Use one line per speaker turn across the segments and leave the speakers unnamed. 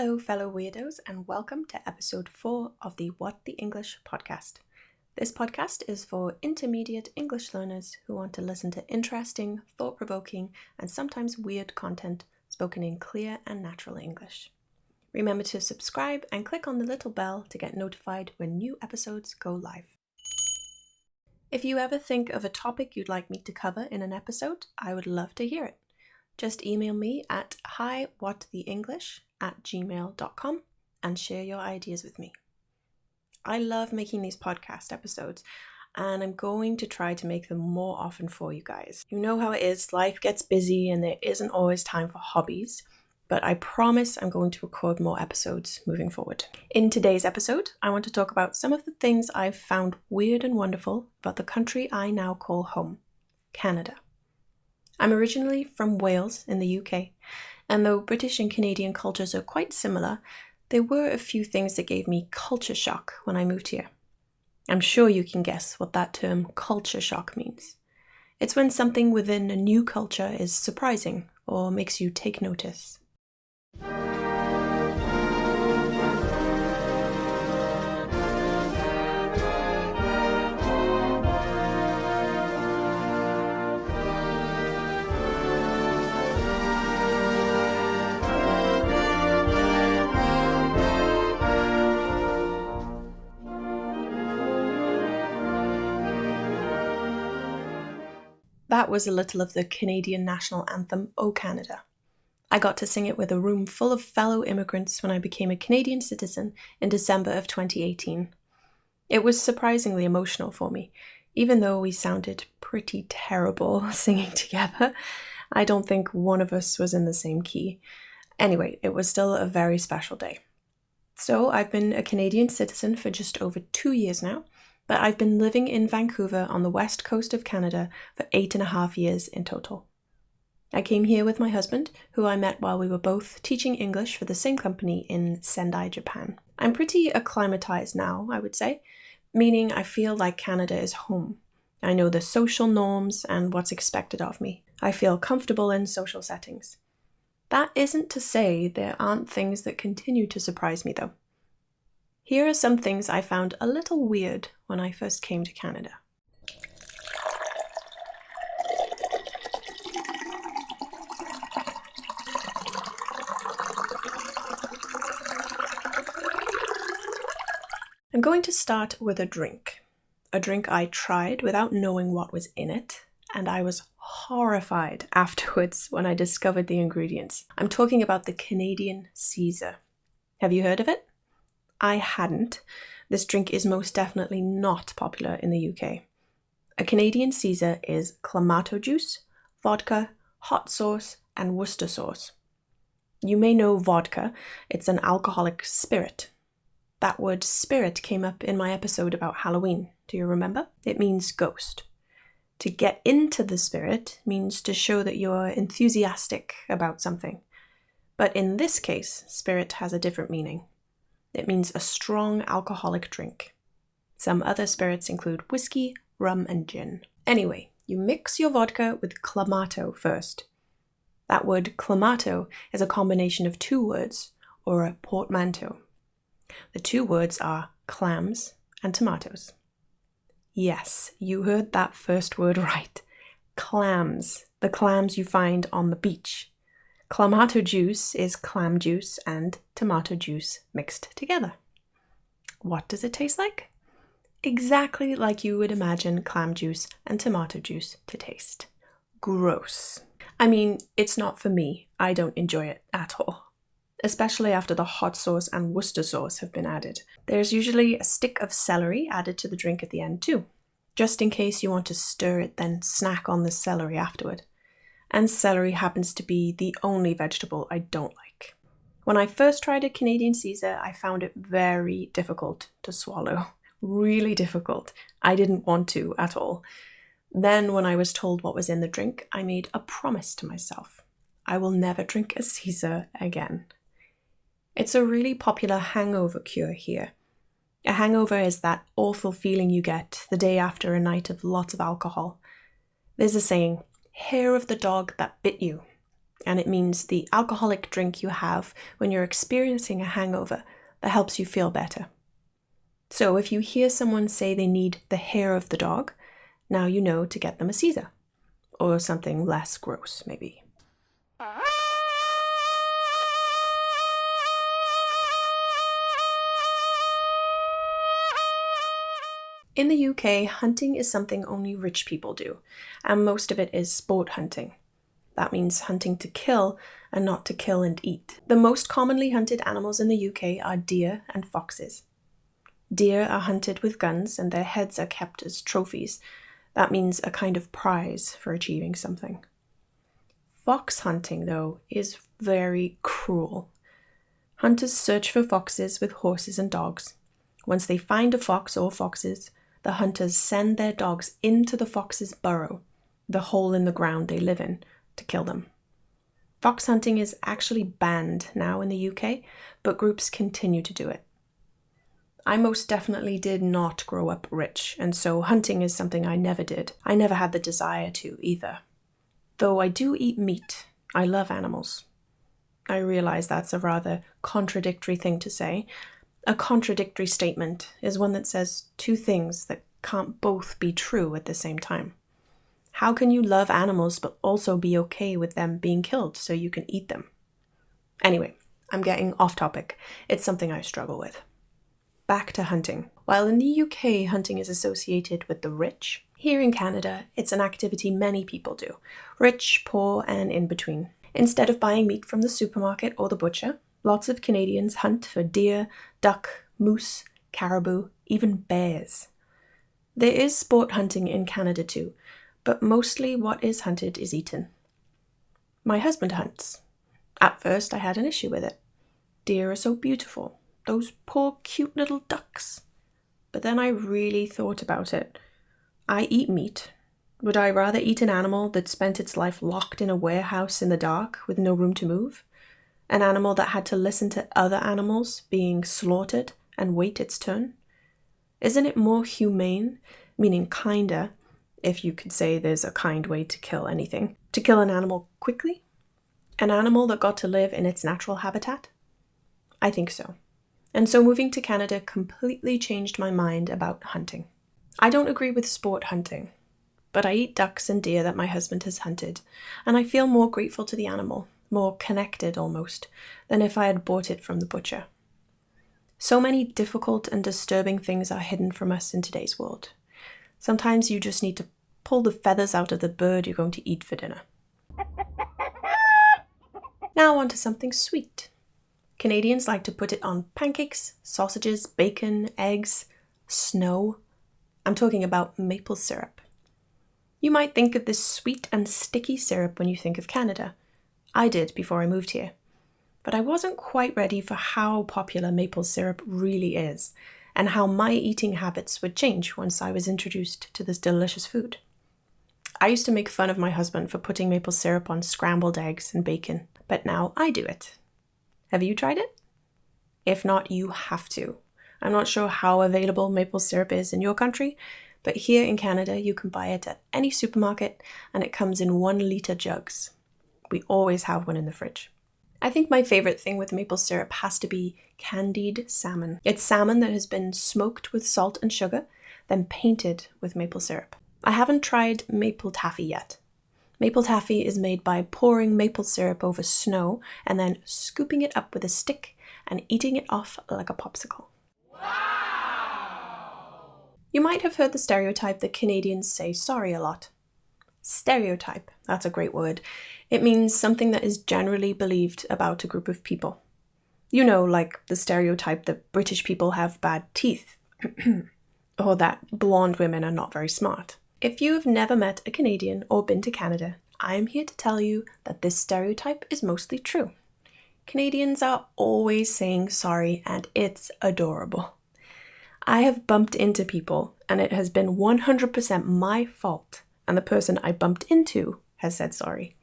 Hello, fellow weirdos, and welcome to episode 4 of the What the English podcast. This podcast is for intermediate English learners who want to listen to interesting, thought-provoking, and sometimes weird content spoken in clear and natural English. Remember to subscribe and click on the little bell to get notified when new episodes go live. If you ever think of a topic you'd like me to cover in an episode, I would love to hear it. Just email me at hiwhattheenglish@gmail.com and share your ideas with me. I love making these podcast episodes, and I'm going to try to make them more often for you guys. You know how it is, life gets busy and there isn't always time for hobbies, but I promise I'm going to record more episodes moving forward. In today's episode, I want to talk about some of the things I've found weird and wonderful about the country I now call home, Canada. I'm originally from Wales in the UK, and though British and Canadian cultures are quite similar, there were a few things that gave me culture shock when I moved here. I'm sure you can guess what that term culture shock means. It's when something within a new culture is surprising or makes you take notice. That was a little of the Canadian national anthem, O Canada. I got to sing it with a room full of fellow immigrants when I became a Canadian citizen in December of 2018. It was surprisingly emotional for me, even though we sounded pretty terrible singing together. I don't think one of us was in the same key. Anyway, it was still a very special day. So I've been a Canadian citizen for just over 2 years now, but I've been living in Vancouver on the west coast of Canada for 8.5 years in total. I came here with my husband, who I met while we were both teaching English for the same company in Sendai, Japan. I'm pretty acclimatized now, I would say, meaning I feel like Canada is home. I know the social norms and what's expected of me. I feel comfortable in social settings. That isn't to say there aren't things that continue to surprise me, though. Here are some things I found a little weird when I first came to Canada. I'm going to start with a drink I tried without knowing what was in it, and I was horrified afterwards when I discovered the ingredients. I'm talking about the Canadian Caesar. Have you heard of it? I hadn't. This drink is most definitely not popular in the UK. A Canadian Caesar is Clamato juice, vodka, hot sauce, and Worcester sauce. You may know vodka. It's an alcoholic spirit. That word spirit came up in my episode about Halloween. Do you remember? It means ghost. To get into the spirit means to show that you're enthusiastic about something. But in this case, spirit has a different meaning. It means a strong alcoholic drink. Some other spirits include whiskey, rum, and gin. Anyway, you mix your vodka with Clamato first. That word Clamato is a combination of two words, or a portmanteau. The two words are clams and tomatoes. Yes, you heard that first word right. Clams, the clams you find on the beach. Clamato juice is clam juice and tomato juice mixed together. What does it taste like? Exactly like you would imagine clam juice and tomato juice to taste. Gross. I mean, it's not for me. I don't enjoy it at all. Especially after the hot sauce and Worcester sauce have been added. There's usually a stick of celery added to the drink at the end too, just in case you want to stir it then snack on the celery afterward. And celery happens to be the only vegetable I don't like. When I first tried a Canadian Caesar, I found it very difficult to swallow. Really difficult. I didn't want to at all. Then when I was told what was in the drink, I made a promise to myself. I will never drink a Caesar again. It's a really popular hangover cure here. A hangover is that awful feeling you get the day after a night of lots of alcohol. There's a saying, hair of the dog that bit you. and it means the alcoholic drink you have when you're experiencing a hangover that helps you feel better. So if you hear someone say they need the hair of the dog, now you know to get them a Caesar, or something less gross, maybe. In the UK, hunting is something only rich people do, and most of it is sport hunting. That means hunting to kill and not to kill and eat. The most commonly hunted animals in the UK are deer and foxes. Deer are hunted with guns and their heads are kept as trophies. That means a kind of prize for achieving something. Fox hunting, though, is very cruel. Hunters search for foxes with horses and dogs. Once they find a fox or foxes, the hunters send their dogs into the fox's burrow, the hole in the ground they live in, to kill them. Fox hunting is actually banned now in the UK, but groups continue to do it. I most definitely did not grow up rich, and so hunting is something I never did. I never had the desire to either. Though I do eat meat, I love animals. I realize that's a rather contradictory thing to say. A contradictory statement is one that says two things that can't both be true at the same time. How can you love animals but also be okay with them being killed so you can eat them? Anyway, I'm getting off topic. It's something I struggle with. Back to hunting. While in the UK hunting is associated with the rich, here in Canada it's an activity many people do. Rich, poor, and in between. Instead of buying meat from the supermarket or the butcher, lots of Canadians hunt for deer, duck, moose, caribou, even bears. There is sport hunting in Canada too, but mostly what is hunted is eaten. My husband hunts. At first I had an issue with it. Deer are so beautiful. Those poor cute little ducks. But then I really thought about it. I eat meat. Would I rather eat an animal that spent its life locked in a warehouse in the dark with no room to move? An animal that had to listen to other animals being slaughtered and wait its turn? Isn't it more humane, meaning kinder, if you could say there's a kind way to kill anything, to kill an animal quickly? An animal that got to live in its natural habitat? I think so. And so moving to Canada completely changed my mind about hunting. I don't agree with sport hunting, but I eat ducks and deer that my husband has hunted, and I feel more grateful to the animal, more connected almost, than if I had bought it from the butcher. So many difficult and disturbing things are hidden from us in today's world. Sometimes you just need to pull the feathers out of the bird you're going to eat for dinner. Now on to something sweet. Canadians like to put it on pancakes, sausages, bacon, eggs, snow. I'm talking about maple syrup. You might think of this sweet and sticky syrup when you think of Canada. I did before I moved here. But I wasn't quite ready for how popular maple syrup really is, and how my eating habits would change once I was introduced to this delicious food. I used to make fun of my husband for putting maple syrup on scrambled eggs and bacon, but now I do it. Have you tried it? If not, you have to. I'm not sure how available maple syrup is in your country, but here in Canada you can buy it at any supermarket and it comes in 1 litre jugs. We always have one in the fridge. I think my favorite thing with maple syrup has to be candied salmon. It's salmon that has been smoked with salt and sugar, then painted with maple syrup. I haven't tried maple taffy yet. Maple taffy is made by pouring maple syrup over snow and then scooping it up with a stick and eating it off like a popsicle. Wow! You might have heard the stereotype that Canadians say sorry a lot. Stereotype, that's a great word. It means something that is generally believed about a group of people. You know, like the stereotype that British people have bad teeth, or that blonde women are not very smart. If you have never met a Canadian or been to Canada, I am here to tell you that this stereotype is mostly true. Canadians are always saying sorry and it's adorable. I have bumped into people and it has been 100% my fault and the person I bumped into has said sorry.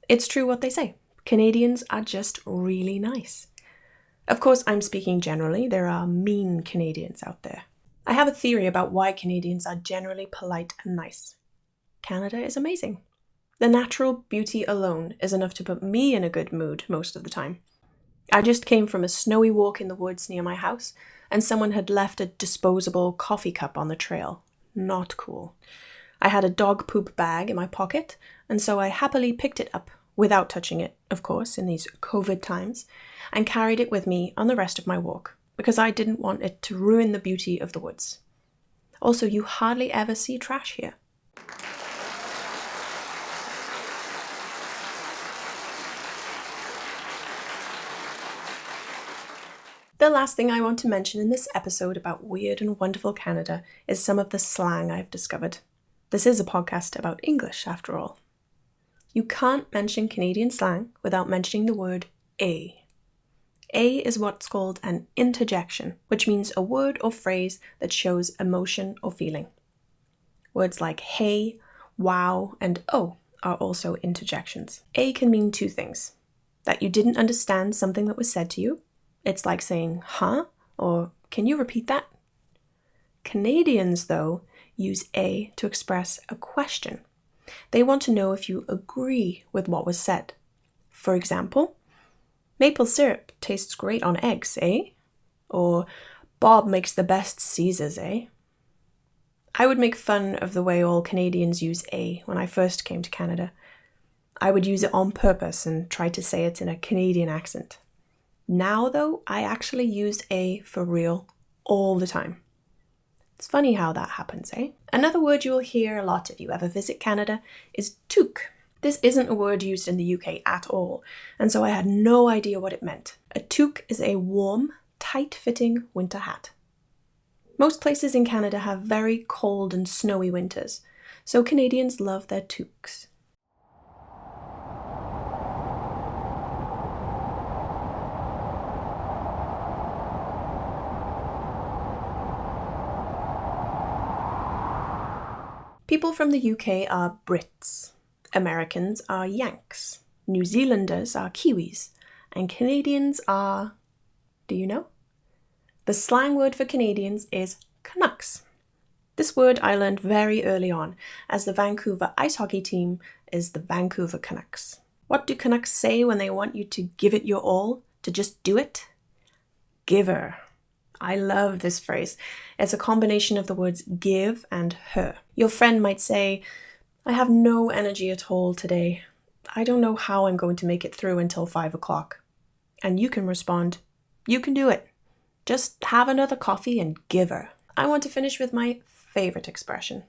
It's true what they say. Canadians are just really nice. Of course, I'm speaking generally. There are mean Canadians out there. I have a theory about why Canadians are generally polite and nice. Canada is amazing. The natural beauty alone is enough to put me in a good mood most of the time. I just came from a snowy walk in the woods near my house, and someone had left a disposable coffee cup on the trail. Not cool. I had a dog poop bag in my pocket, and so I happily picked it up, without touching it, of course, in these COVID times, and carried it with me on the rest of my walk, because I didn't want it to ruin the beauty of the woods. Also, you hardly ever see trash here. The last thing I want to mention in this episode about weird and wonderful Canada is some of the slang I've discovered. This is a podcast about English, after all. You can't mention Canadian slang without mentioning the word a. A is what's called an interjection, which means a word or phrase that shows emotion or feeling. Words like hey, wow, and oh are also interjections. A can mean two things: that you didn't understand something that was said to you. It's like saying, huh? Or, can you repeat that? Canadians, though, use a to express a question. They want to know if you agree with what was said. For example, maple syrup tastes great on eggs, eh? Or, Bob makes the best Caesars, eh? I would make fun of the way all Canadians use a when I first came to Canada. I would use it on purpose and try to say it in a Canadian accent. Now, though, I actually use a for real all the time. It's funny how that happens, eh? Another word you'll hear a lot if you ever visit Canada is toque. This isn't a word used in the UK at all, and so I had no idea what it meant. A toque is a warm, tight-fitting winter hat. Most places in Canada have very cold and snowy winters, so Canadians love their toques. People from the UK are Brits, Americans are Yanks, New Zealanders are Kiwis, and Canadians are... do you know? The slang word for Canadians is Canucks. This word I learned very early on, as the Vancouver ice hockey team is the Vancouver Canucks. What do Canucks say when they want you to give it your all, to just do it? Giver. I love this phrase. It's a combination of the words give and her. Your friend might say, I have no energy at all today. I don't know how I'm going to make it through until 5 o'clock. And you can respond, you can do it. Just have another coffee and give her. I want to finish with my favorite expression.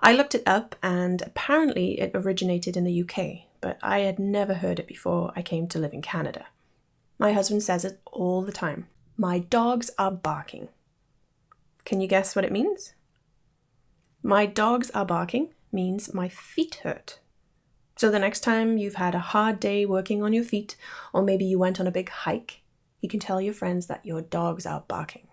I looked it up and apparently it originated in the UK, but I had never heard it before I came to live in Canada. My husband says it all the time. My dogs are barking. Can you guess what it means? My dogs are barking means my feet hurt. So the next time you've had a hard day working on your feet, or maybe you went on a big hike, you can tell your friends that your dogs are barking.